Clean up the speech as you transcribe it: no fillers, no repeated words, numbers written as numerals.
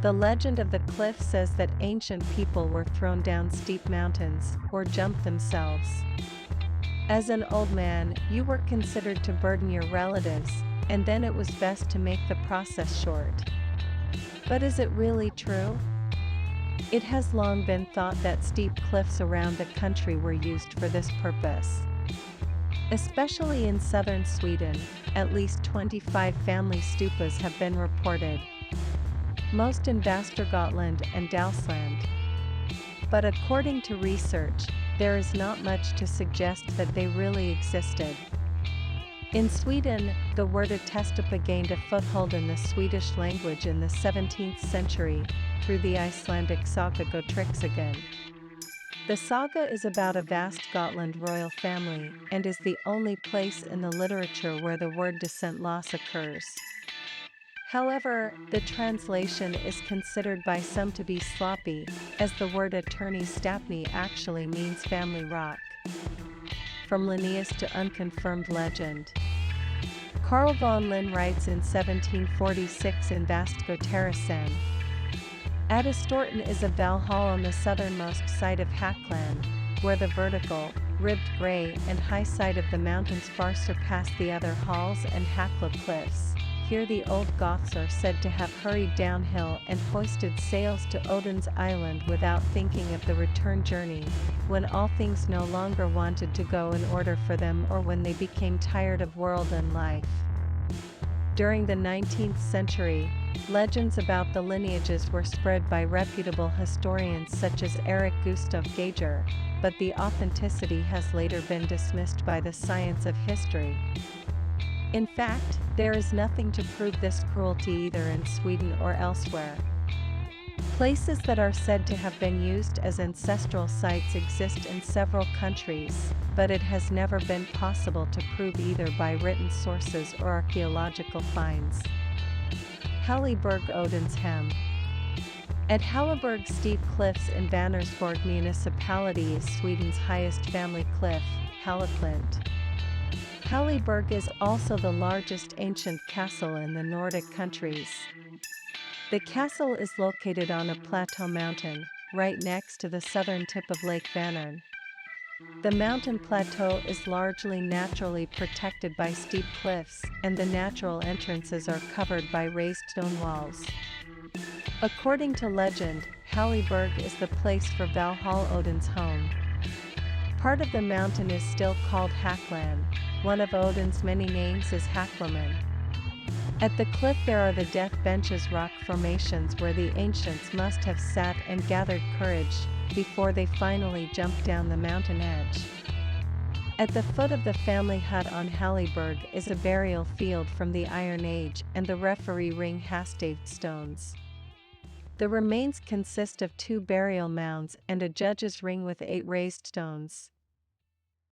The legend of the cliff says that ancient people were thrown down steep mountains or jumped themselves. As an old man, you were considered to burden your relatives, and then it was best to make the process short. But is it really true? It has long been thought that steep cliffs around the country were used for this purpose. Especially in southern Sweden, at least 25 family stupas have been reported. Most in Västergötland and Dalsland. But according to research, there is not much to suggest that they really existed. In Sweden, the word ättestupa gained a foothold in the Swedish language in the 17th century, through the Icelandic saga Gotriksagan. The saga is about a vast Gotland royal family, and is the only place in the literature where the word descent loss occurs. However, the translation is considered by some to be sloppy, as the word attorney Stapney actually means family rock. From Linnaeus to unconfirmed legend. Carl von Linn writes in 1746 in Västgötaresän. Ättestupan is a bell hall on the southernmost side of Hackland, where the vertical, ribbed gray and high side of the mountains far surpass the other halls and Hackla cliffs. Here the old Goths are said to have hurried downhill and hoisted sails to Odin's island without thinking of the return journey, when all things no longer wanted to go in order for them or when they became tired of world and life. During the 19th century, legends about the lineages were spread by reputable historians such as Erik Gustav Geijer, but the authenticity has later been dismissed by the science of history. In fact, there is nothing to prove this cruelty either in Sweden or elsewhere. Places that are said to have been used as ancestral sites exist in several countries, but it has never been possible to prove either by written sources or archaeological finds. Halliberg Odin's Hem. At Halliberg steep cliffs in Vänersborg municipality is Sweden's highest family cliff, Halliklint. Halliberg is also the largest ancient castle in the Nordic countries. The castle is located on a plateau mountain, right next to the southern tip of Lake Vänern. The mountain plateau is largely naturally protected by steep cliffs, and the natural entrances are covered by raised stone walls. According to legend, Halliberg is the place for Valhall Odin's home. Part of the mountain is still called Hackland. One of Odin's many names is Haklaman. At the cliff there are the Death Benches rock formations where the ancients must have sat and gathered courage, before they finally jumped down the mountain edge. At the foot of the family hut on Halliberg is a burial field from the Iron Age and the referee ring hastaved stones. The remains consist of 2 burial mounds and a judge's ring with 8 raised stones.